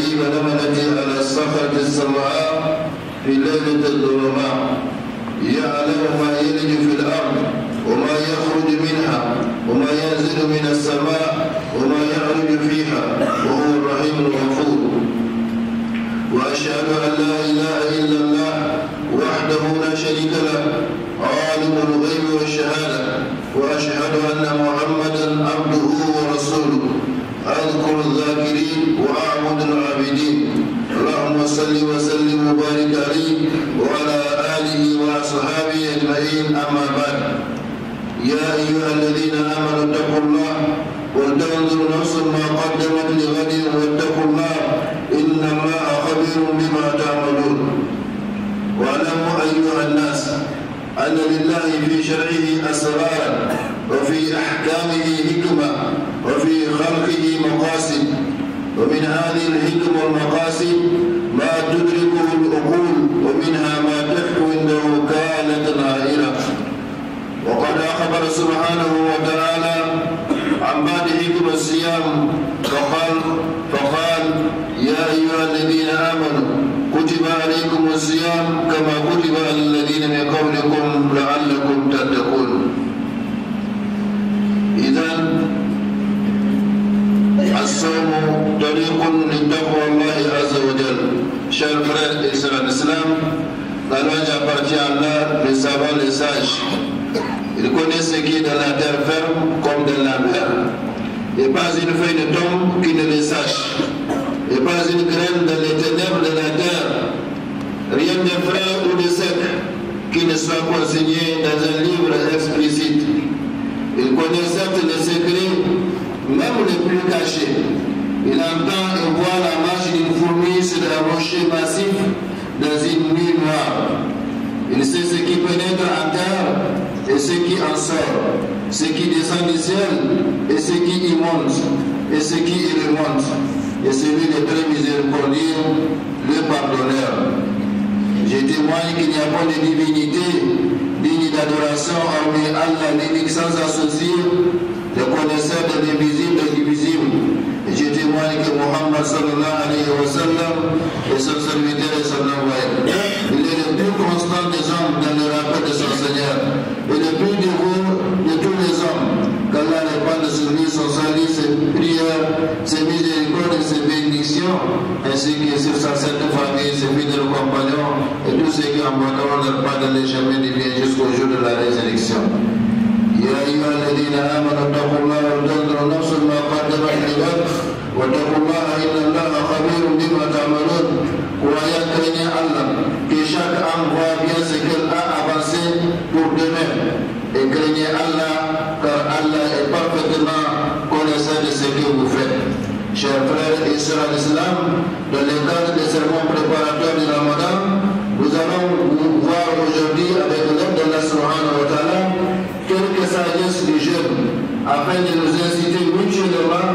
كالحليب نملة على الصخرة السمراء في ليلة الظلماء يعلم ما يلج في الأرض وما يخرج منها وما ينزل من السماء وما يعرج فيها وهو الرحيم الغفور. وأشهد أن لا إله إلا الله وحده لا شريك له عالم الغيب والشهادة وأشهد أن محمدا عبده ورسوله أذكر الذاكرين وأعبد العابدين. اللهم صل وسلم وبارك عليه وعلى آله وأصحابه أجمعين. أما بعد، يا أيها الذين آمنوا اتقوا الله ولتنظر نفس ما قدمت لغد واتقوا الله إن الله خبير بما تعملون. واعلموا أيها الناس أن لله في شرعه أسرارا وفي أحكامه حكمة وفي خلقه مقاصد، ومن هذه الحكم والمقاصد ما تدركه العقول ومنها ما تحكو عنده كانت عائلة. وقد أخبر سبحانه وتعالى عن بعد حكم الصيام فقال يا أيها الذين آمنوا كتب عليكم الصيام كما كتب على الذين من قبلكم لعلكم تتقون. إذن الصوم طريق لتقوى الله عز وجل. Chers frères et sœurs en islam, la loi appartient à Allah, le savant, le sage. Il connaît ce qui est dans la terre ferme comme dans la mer. Et pas une feuille de tombe qui ne le sache. Et pas une graine dans les ténèbres de la terre. Rien de frais ou de sec qui ne soit consigné dans un livre explicite. Il connaît certes les secrets, même les plus cachés. Il entend et voit la marche d'une fourmi sur un rocher massif dans une nuit noire. Il sait ce qui pénètre en terre et ce qui en sort, ce qui descend du ciel et ce qui y monte, et ce qui y remonte. Et celui de très miséricordieux, le pardonneur. Je témoigne qu'il n'y a pas de divinité digne d'adoration hormis Allah, l'unique sans associé, le connaisseur de l'invisible et du visible. Et je témoigne que Muhammad sallallahu alayhi wa sallam est son serviteur et son envoyé. Il est le plus constant des hommes dans le rappel de son Seigneur et le plus dévoué de tous les hommes. Qu'Allah répande sur lui son salut, ses prières, ses miséricordes et ses bénédictions, ainsi que sur sa sainte famille, ses fidèles compagnons et tous ceux qui abandonneront leur pas dans les chemins du bien jusqu'au jour de la résurrection. يا أيها الذين آمنوا اتقوا الله ولتنظر نفس ما قدمت لغد واتقوا الله إن الله خبير بما تعملون. Croyant craignez Allah, que chaque âme voit bien ce qu'elle a avancé pour demain. Et craignez Allah, car Allah est parfaitement connaissant de ce que vous faites. Chers frères et sœurs en islam, dans le cadre des sermons préparatoires du Ramadan, nous allons vous voir aujourd'hui avec l'aide d'Allah subhanahu wa ta'ala quelques sagesses du jeûne, afin de nous inciter mutuellement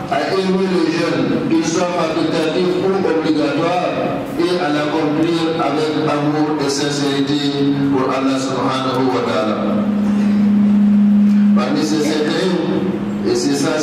à aimer le jeûne, qu'il soit facultatif ou obligatoire, et à l'accomplir avec amour et sincérité pour Allah subhanahu wa ta'ala. Parmi ces secrets, et c'est ça,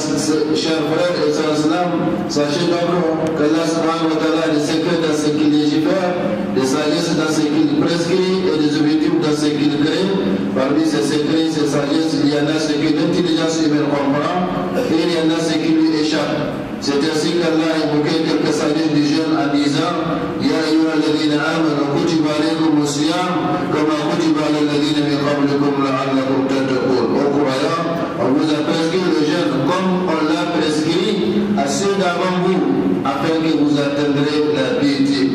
chers frères et sœurs islam, sachez d'abord qu'Allah subhanahu wa ta'ala a des secrets dans ce qu'il légifère, des sagesses dans ce qu'il prescrit et des objectifs dans ce qu'il crée. Parmi ces secrets, ces sagesses, il y en a ce que l'intelligence humaine comprend et il y en a ce qui lui échappe. C'est ainsi qu'Allah a évoqué quelques sagesses du jeûne en disant Ya ayyuha alladhina amanu kutiba alaykum as-siyam kama kutiba ala alladhina min qablikum la'allakum tattaqun. Aux croyants, on vous a prescrit le jeûne comme on l'a prescrit à ceux d'avant vous, afin que vous atteindrez la piété.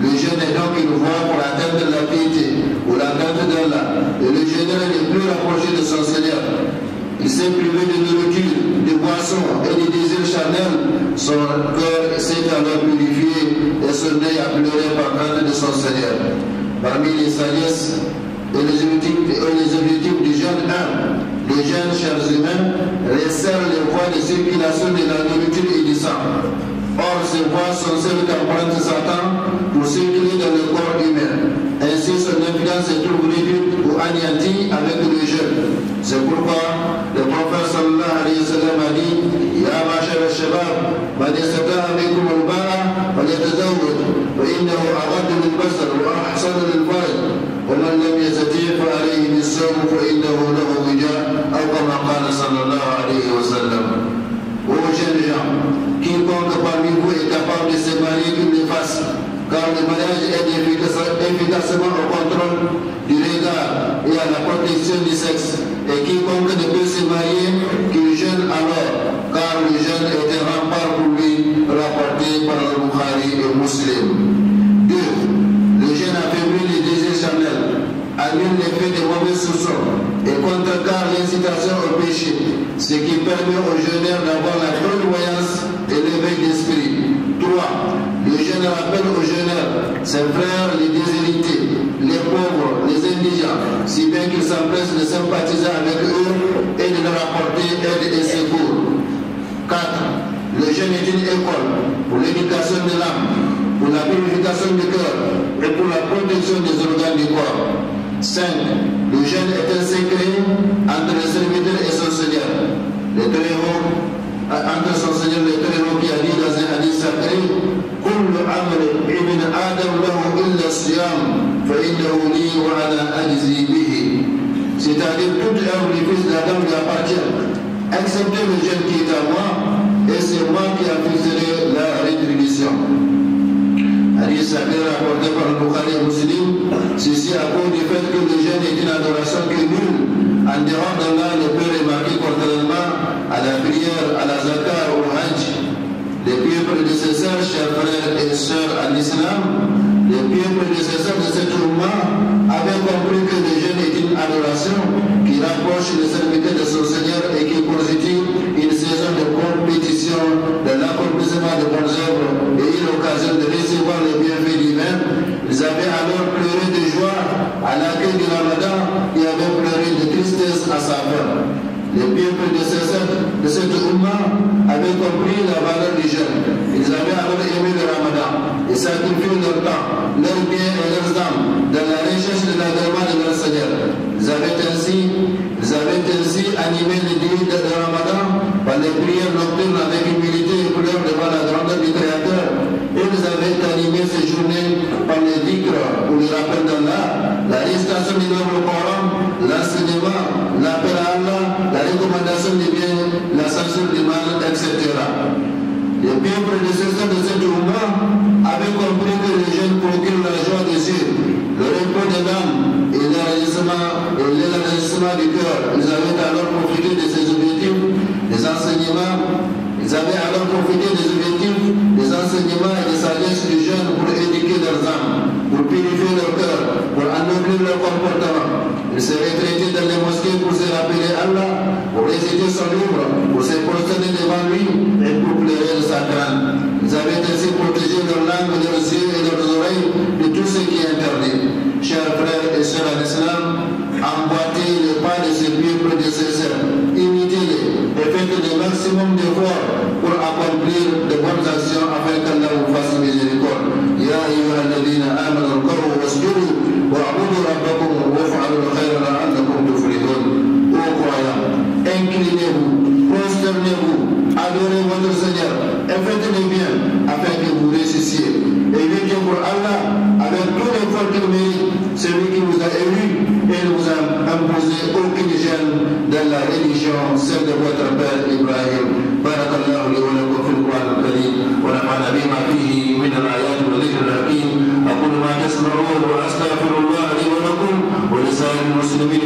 Le jeûne est donc une voie pour atteindre la piété, pour l'atteindre d'Allah. Et le jeûneur est le plus rapproché de son Seigneur. Il s'est privé de nourriture, de boissons et de désirs charnels. Son cœur s'est alors purifié et son œil a pleuré par crainte de son Seigneur. Parmi les sagesses et les objectifs du jeûne 1, le jeûne, chers humains, resserre les voies de circulation de la nourriture et du sang. Or, ces voies sont celles qu'emprunte Satan pour circuler dans le corps humain. Ainsi, son influence est trouve réduite ou anéantie avec le jeûne. C'est pourquoi le prophète sallallahu alayhi wa sallam a dit Ya ma'ashar al-shabab, man istata'a minkum al-ba'a, فإنه أغض للبصر وأحسن للفرج ومن لم يستطيع فعليه بالصوم فإنه له وجاء أو كما قال صلى الله عليه وسلم. Ô jeunes gens, quiconque parmi vous est capable de se marier qu'il le fasse, car le mariage aide efficacement au contrôle du regard et à la protection du sexe. Et quiconque ne peut se marier, qu'il jeûne alors, car le jeûne est un rempart pour lui, rapporté par le Bukhari et Muslim. 2. Le jeûne affaiblit les désirs charnels, annule l'effet des mauvais soupçons et contrecarre l'incitation au péché, ce qui permet aux jeûneurs d'avoir la clairvoyance et l'éveil d'esprit. 3. Le jeûne rappelle aux jeûneurs, ses frères, les déshérités, les pauvres, les indigents, si bien qu'ils s'empressent de sympathiser avec eux et de leur apporter aide et secours. 4. Le jeûne est une école pour l'éducation de l'âme, pour la purification du cœur et pour la protection des organes du corps. 5. Le jeûne est un secret entre le serviteur et son Seigneur. Entre son Seigneur le Très-Haut qui a dit dans un hadith sacré: كل عمل ابن آدم له إلا الصيام فإنه لي وأنا أجزي به. C'est-à-dire toute œuvre du fils d'Adam lui appartient, excepté le jeûne qui est à moi, et c'est moi qui en fixerai la rétribution. Hadith sacré rapporté par le Bukhari et Muslim. Ceci à cause du fait que le jeûne est une adoration que nul en dehors d'Allah ne peut remarquer, contrairement à la prière, à la zakat ou au hajj. Les pieux prédécesseurs, chers frères et sœurs en islam, les pieux prédécesseurs de cette umma avaient compris que le jeûne est une adoration qui rapproche le serviteur de son Seigneur et qui constitue une saison de compétition, de l'accomplissement de bonnes œuvres et une occasion de recevoir les bienfaits divins. Ils avaient alors pleuré de joie à l'accueil du Ramadan et avaient pleuré de tristesse à sa fin. Les pieux prédécesseurs de cette umma avaient compris la valeur du jeûne. Ils avaient alors aimé le Ramadan et sacrifié leur temps, leurs biens et leurs âmes dans la recherche de l'agrément de leur Seigneur. Ils avaient ainsi animé les nuits de Ramadan par les prières nocturnes avec humilité et pleurs devant la grandeur du Créateur. Et ils avaient animé ces journées par les dhikr ou le rappel d'Allah, la récitation du noble Coran, l'enseignement, l'appel à Allah, la recommandation du bien, la censure du mal, etc. Les bien prédécesseurs de cette umma avaient compris que le jeûne procure la joie des yeux, le repos de l'âme et l'élargissement du cœur. Ils avaient alors profité de ces objectifs, des enseignements. Ils avaient alors profité des objectifs, des enseignements et des sagesses du jeûne pour éduquer leurs âmes, pour purifier leur cœur, pour anoblir leur comportement. Ils se retraitaient dans les mosquées pour se rappeler Allah, pour réciter son livre, pour se prosterner devant lui et pour pleurer sa crainte. Ils avaient ainsi protégé leur langue, leurs yeux et leurs oreilles de tout ce qui est interdit. Chers frères et sœurs en islam, emboîtez les pas de ces pieux prédécesseurs, imitez-les et faites le maximum d'efforts pour accomplir de bonnes actions afin qu'Allah vous fasse miséricorde. Ya ayyuhalladhina amanu ruk'u wasjudu wa'budu rabbakum waf'alul khayra la'allakum tuflihun. Ô croyants, inclinez-vous, prosternez-vous, adorez votre Seigneur et faites le bien afin que vous réussissiez. Et vivez pour Allah avec tout l'effort qu'il mérite, celui qui vous a élu et ne vous a imposé aucune gêne dans la religion, celle de votre père Ibrahim. بارك الله لي ولكم في القرآن الكريم ونفعنا بما فيه من الآيات والذكر الحكيم. أقول ما تسمعون وأستغفر الله لي ولكم ولسائر المسلمين